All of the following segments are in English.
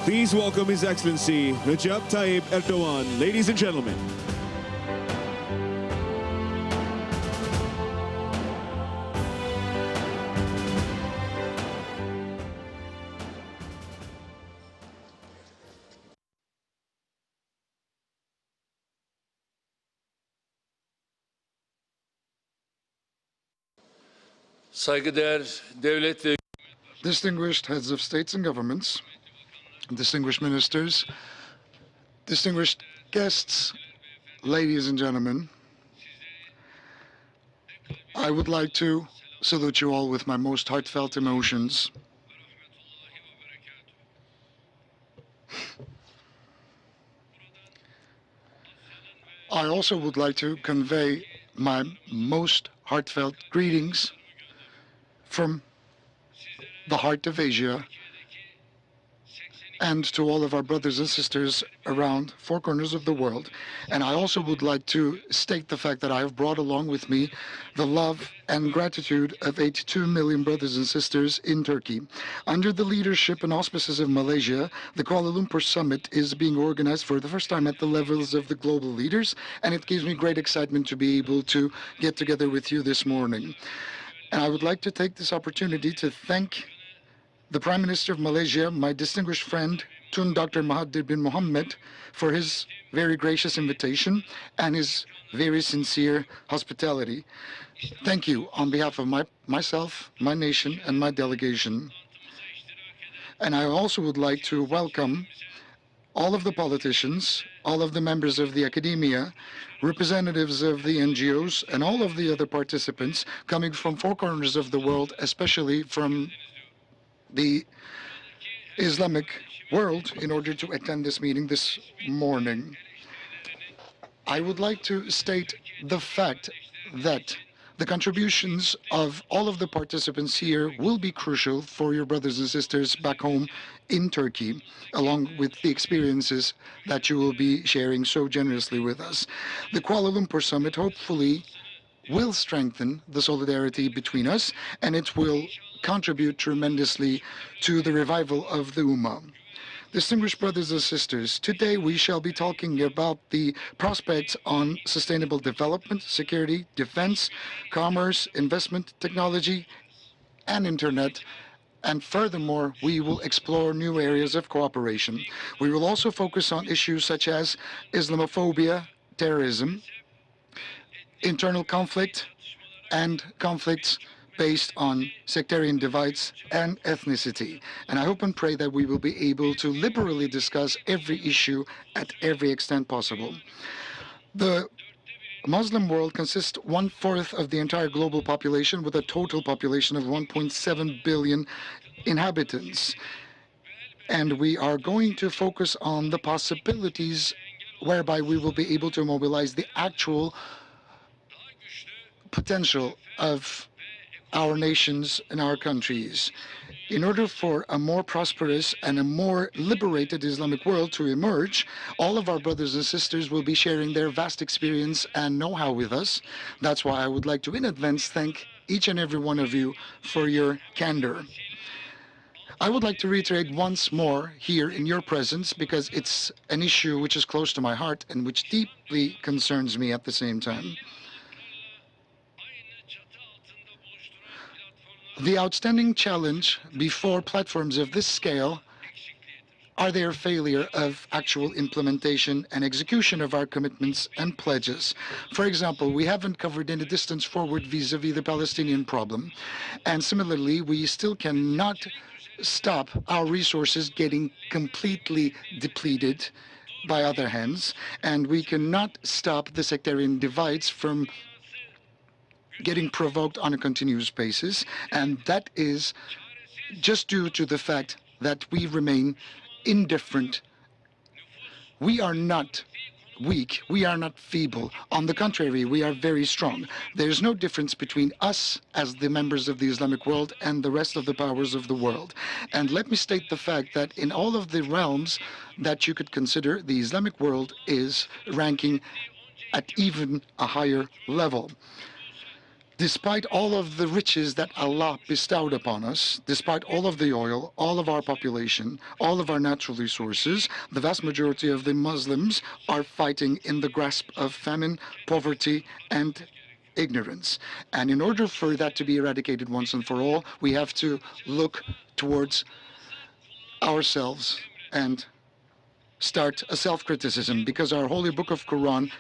Please welcome His Excellency Recep Tayyip Erdogan, ladies and gentlemen. Saygıdeğer devlet ve Distinguished heads of states and governments, distinguished ministers, distinguished guests, ladies and gentlemen, I would like to salute you all with my most heartfelt emotions. I also would like to convey my most heartfelt greetings from the heart of Asia and to all of our brothers and sisters around four corners of the world. And I also would like to state the fact that I have brought along with me the love and gratitude of 82 million brothers and sisters in Turkey. Under the leadership and auspices of Malaysia, the Kuala Lumpur Summit is being organized for the first time at the levels of the global leaders, and it gives me great excitement to be able to get together with you this morning. And I would like to take this opportunity to thank the Prime Minister of Malaysia, my distinguished friend, Tun Dr. Mahathir Mohamad, for his very gracious invitation and his very sincere hospitality. Thank you on behalf of myself, my nation, and my delegation. And I also would like to welcome all of the politicians, all of the members of the academia, representatives of the NGOs, and all of the other participants coming from four corners of the world, especially from the Islamic world, in order to attend this meeting this morning. I would like to state the fact that the contributions of all of the participants here will be crucial for your brothers and sisters back home in Turkey, along with the experiences that you will be sharing so generously with us. The Kuala Lumpur Summit hopefully will strengthen the solidarity between us, and it will contribute tremendously to the revival of the Ummah. Distinguished brothers and sisters, today we shall be talking about the prospects on sustainable development, security, defense, commerce, investment, technology, and internet. And furthermore, we will explore new areas of cooperation. We will also focus on issues such as Islamophobia, terrorism, internal conflict, and conflicts based on sectarian divides and ethnicity. And I hope and pray that we will be able to liberally discuss every issue at every extent possible. The Muslim world consists 1/4 of the entire global population, with a total population of 1.7 billion inhabitants. And we are going to focus on the possibilities whereby we will be able to mobilize the actual potential of our nations and our countries. In order for a more prosperous and a more liberated Islamic world to emerge, all of our brothers and sisters will be sharing their vast experience and know-how with us. That's why I would like to in advance thank each and every one of you for your candor. I would like to reiterate once more here in your presence, because it's an issue which is close to my heart and which deeply concerns me at the same time. The outstanding challenge before platforms of this scale are their failure of actual implementation and execution of our commitments and pledges. For example, we haven't covered any distance forward vis-à-vis the Palestinian problem. And similarly, we still cannot stop our resources getting completely depleted by other hands, and we cannot stop the sectarian divides from getting provoked on a continuous basis, and that is just due to the fact that we remain indifferent. We are not weak, we are not feeble. On the contrary, we are very strong. There's no difference between us as the members of the Islamic world and the rest of the powers of the world. And let me state the fact that in all of the realms that you could consider, the Islamic world is ranking at even a higher level. Despite all of the riches that Allah bestowed upon us, despite all of the oil, all of our population, all of our natural resources, the vast majority of the Muslims are fighting in the grasp of famine, poverty, and ignorance. And in order for that to be eradicated once and for all, we have to look towards ourselves and start a self-criticism, because our holy book of Quran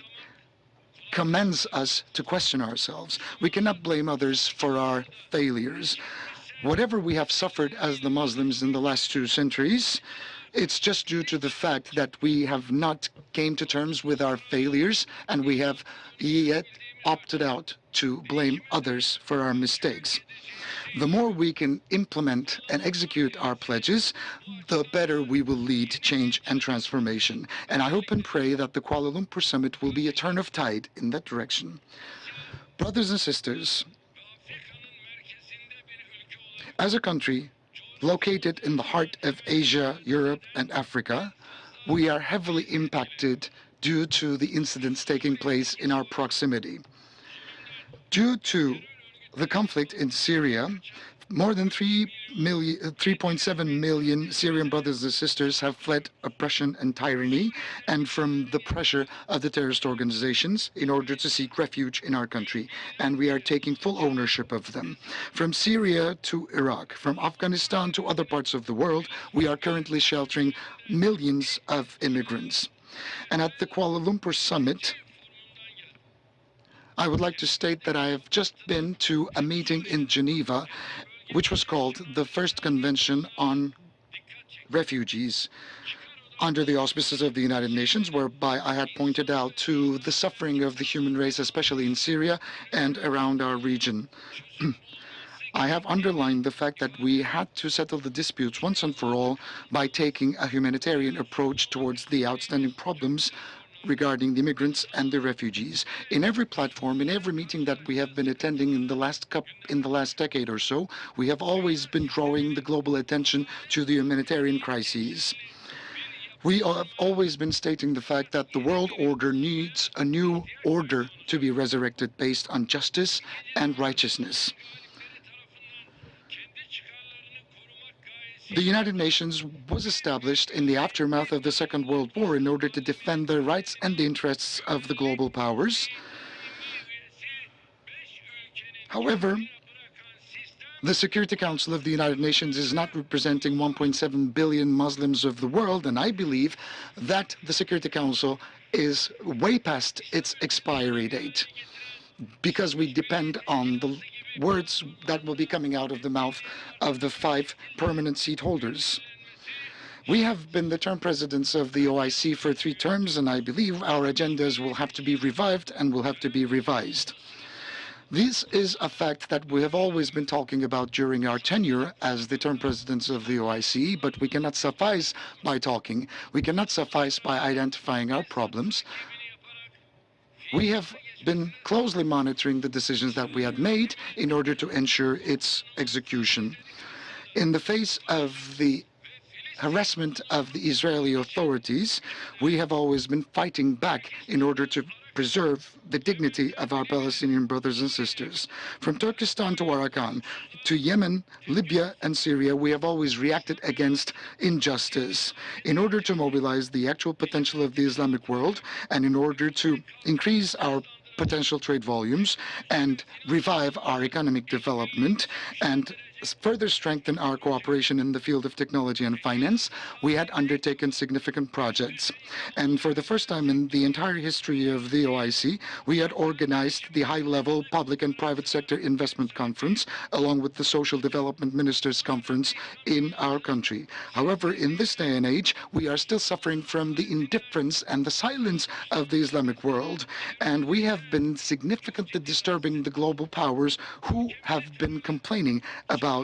commands us to question ourselves. We cannot blame others for our failures. Whatever we have suffered as the Muslims in the last 2 centuries, it's just due to the fact that we have not came to terms with our failures, and we have yet opted out to blame others for our mistakes. The more we can implement and execute our pledges, the better we will lead change and transformation. And I hope and pray that the Kuala Lumpur Summit will be a turn of tide in that direction. Brothers and sisters, as a country located in the heart of Asia, Europe, and Africa, we are heavily impacted due to the incidents taking place in our proximity. Due to the conflict in Syria, more than 3.7 million Syrian brothers and sisters have fled oppression and tyranny and from the pressure of the terrorist organizations in order to seek refuge in our country. And we are taking full ownership of them. From Syria to Iraq, from Afghanistan to other parts of the world, we are currently sheltering millions of immigrants. And at the Kuala Lumpur Summit, I would like to state that I have just been to a meeting in Geneva, which was called the First Convention on Refugees, under the auspices of the United Nations, whereby I had pointed out to the suffering of the human race, especially in Syria and around our region. I have underlined the fact that we had to settle the disputes once and for all by taking a humanitarian approach towards the outstanding problems regarding the immigrants and the refugees. In every platform, in every meeting that we have been attending in the last decade or so, we have always been drawing the global attention to the humanitarian crises. We have always been stating the fact that the world order needs a new order to be resurrected based on justice and righteousness. The United Nations was established in the aftermath of the Second World War in order to defend the rights and the interests of the global powers. However, the Security Council of the United Nations is not representing 1.7 billion Muslims of the world, and I believe that the Security Council is way past its expiry date, because we depend on the words that will be coming out of the mouth of the 5 permanent seat holders. We have been the term presidents of the OIC for 3 terms, and I believe our agendas will have to be revived and will have to be revised. This is a fact that we have always been talking about during our tenure as the term presidents of the OIC, but we cannot suffice by talking. We cannot suffice by identifying our problems. We have been closely monitoring the decisions that we had made in order to ensure its execution. In the face of the harassment of the Israeli authorities, we have always been fighting back in order to preserve the dignity of our Palestinian brothers and sisters. From Turkestan to Arakan, to Yemen, Libya, and Syria, we have always reacted against injustice in order to mobilize the actual potential of the Islamic world and in order to increase our potential trade volumes and revive our economic development and further strengthen our cooperation in the field of technology and finance. We had undertaken significant projects. And for the first time in the entire history of the OIC, we had organized the high-level public and private sector investment conference, along with the Social Development Ministers Conference in our country. However, in this day and age, we are still suffering from the indifference and the silence of the Islamic world. And we have been significantly disturbing the global powers who have been complaining about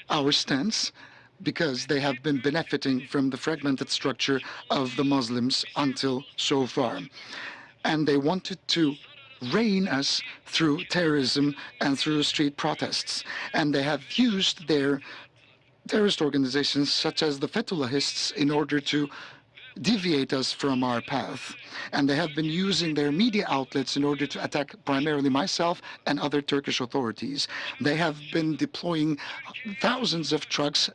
our stance, because they have been benefiting from the fragmented structure of the Muslims until so far. And they wanted to reign us through terrorism and through street protests. And they have used their terrorist organizations, such as the Fethullahists, in order to deviate us from our path. And they have been using their media outlets in order to attack primarily myself and other Turkish authorities. They have been deploying thousands of trucks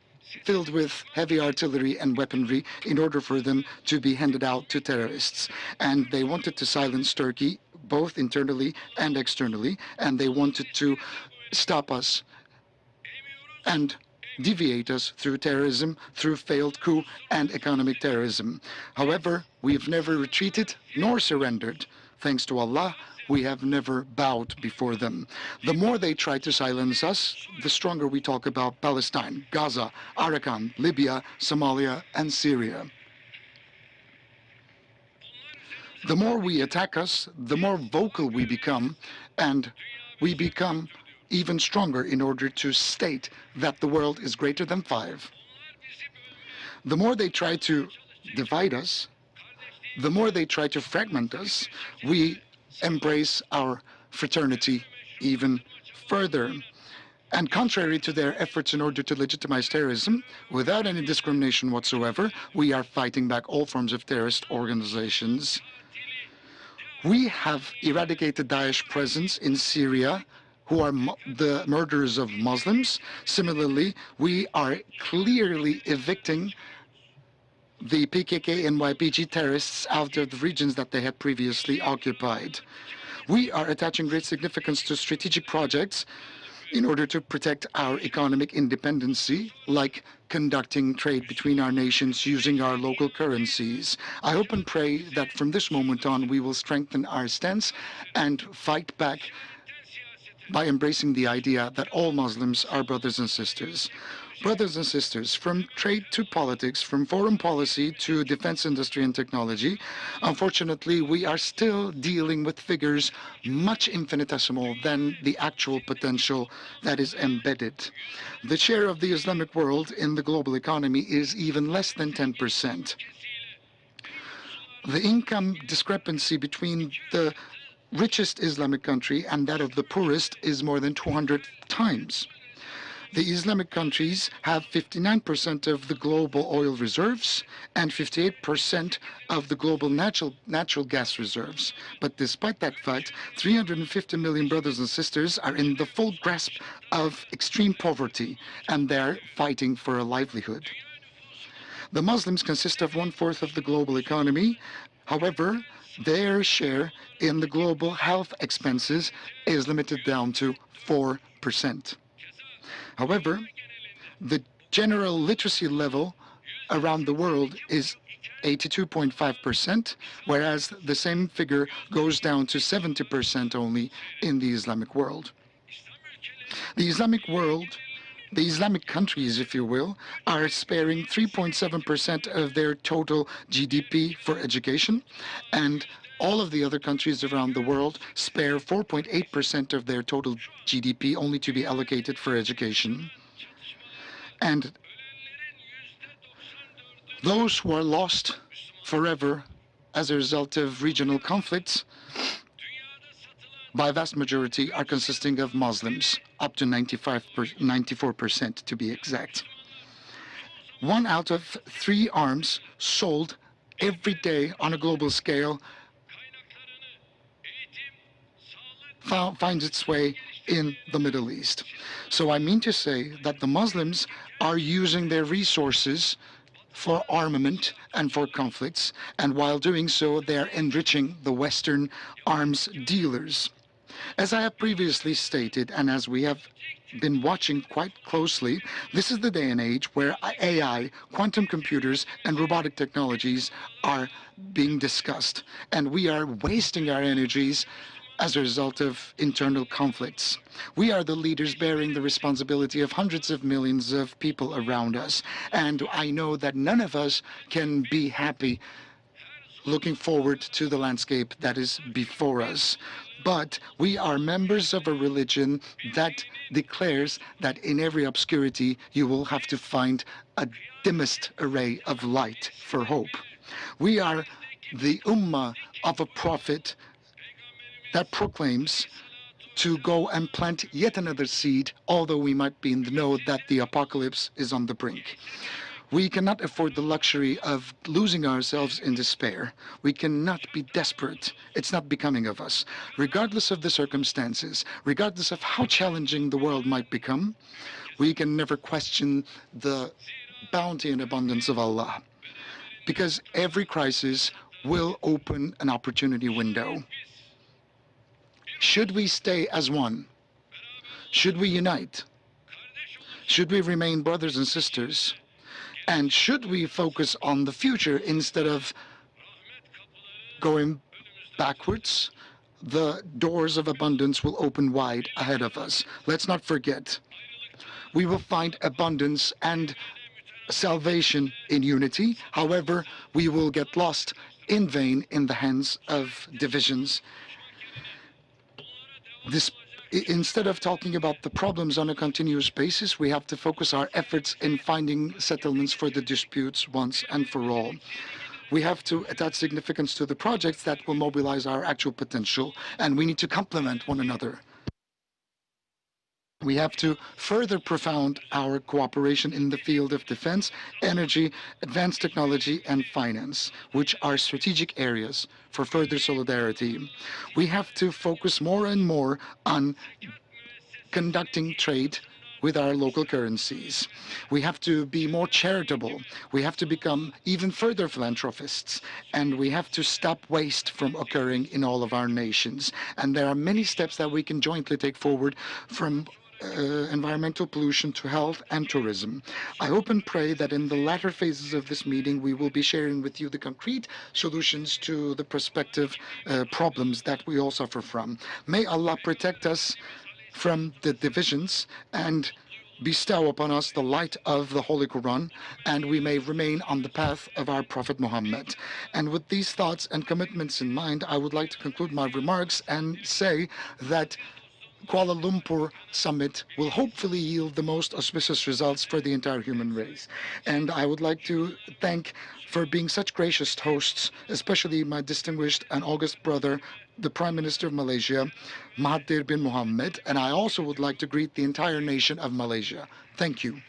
filled with heavy artillery and weaponry in order for them to be handed out to terrorists. And they wanted to silence Turkey, both internally and externally, and they wanted to stop us and deviate us through terrorism, through failed coup and economic terrorism. However, we've never retreated nor surrendered. Thanks to Allah, we have never bowed before them. The more they try to silence us, the stronger we talk about Palestine, Gaza, Arakan, Libya, Somalia, and Syria. The more we attack us, the more vocal we become, and we become even stronger in order to state that the world is greater than five. The more they try to divide us, the more they try to fragment us, we embrace our fraternity even further. And contrary to their efforts in order to legitimize terrorism, without any discrimination whatsoever, we are fighting back all forms of terrorist organizations. We have eradicated Daesh presence in Syria, who are the murderers of Muslims. Similarly, we are clearly evicting the PKK and YPG terrorists out of the regions that they had previously occupied. We are attaching great significance to strategic projects in order to protect our economic independency, like conducting trade between our nations using our local currencies. I hope and pray that from this moment on we will strengthen our stance and fight back by embracing the idea that all Muslims are brothers and sisters. Brothers and sisters, from trade to politics, from foreign policy to defense industry and technology, unfortunately, we are still dealing with figures much infinitesimal than the actual potential that is embedded. The share of the Islamic world in the global economy is even less than 10%. The income discrepancy between the richest Islamic country and that of the poorest is more than 200 times. The Islamic countries have 59% of the global oil reserves and 58% of the global natural gas reserves. But despite that fact, 350 million brothers and sisters are in the full grasp of extreme poverty, and they're fighting for a livelihood. The Muslims consist of 1/4 of the global economy. However, their share in the global health expenses is limited down to 4%. However, the general literacy level around the world is 82.5%, whereas the same figure goes down to 70% only in the Islamic world. The Islamic countries, if you will, are sparing 3.7% of their total GDP for education, and all of the other countries around the world spare 4.8% of their total GDP only to be allocated for education. And those who are lost forever as a result of regional conflicts, by vast majority, are consisting of Muslims, up to 94% to be exact. 1 out of 3 arms sold every day on a global scale finds its way in the Middle East. So I mean to say that the Muslims are using their resources for armament and for conflicts, and while doing so, they are enriching the Western arms dealers. As I have previously stated, and as we have been watching quite closely, this is the day and age where AI, quantum computers, and robotic technologies are being discussed, and we are wasting our energies as a result of internal conflicts. We are the leaders bearing the responsibility of hundreds of millions of people around us, and I know that none of us can be happy looking forward to the landscape that is before us. But we are members of a religion that declares that in every obscurity you will have to find a dimmest array of light for hope. We are the ummah of a prophet that proclaims to go and plant yet another seed, although we might be in the know that the apocalypse is on the brink. We cannot afford the luxury of losing ourselves in despair. We cannot be desperate. It's not becoming of us. Regardless of the circumstances, regardless of how challenging the world might become, we can never question the bounty and abundance of Allah. Because every crisis will open an opportunity window. Should we stay as one? Should we unite? Should we remain brothers and sisters? And should we focus on the future instead of going backwards? The doors of abundance will open wide ahead of us. Let's not forget, we will find abundance and salvation in unity. However, we will get lost in vain in the hands of divisions. Instead of talking about the problems on a continuous basis, we have to focus our efforts in finding settlements for the disputes once and for all. We have to attach significance to the projects that will mobilize our actual potential, and we need to complement one another. We have to further profound our cooperation in the field of defense, energy, advanced technology, and finance, which are strategic areas for further solidarity. We have to focus more and more on conducting trade with our local currencies. We have to be more charitable. We have to become even further philanthropists. And we have to stop waste from occurring in all of our nations. And there are many steps that we can jointly take forward, from environmental pollution to health and tourism. I hope and pray that in the latter phases of this meeting, we will be sharing with you the concrete solutions to the prospective problems that we all suffer from. May Allah protect us from the divisions and bestow upon us the light of the Holy Quran, and we may remain on the path of our Prophet Muhammad. And with these thoughts and commitments in mind, I would like to conclude my remarks and say that Kuala Lumpur summit will hopefully yield the most auspicious results for the entire human race. And I would like to thank for being such gracious hosts, especially my distinguished and august brother, the Prime Minister of Malaysia, Mahathir bin Mohamad. And I also would like to greet the entire nation of Malaysia. Thank you.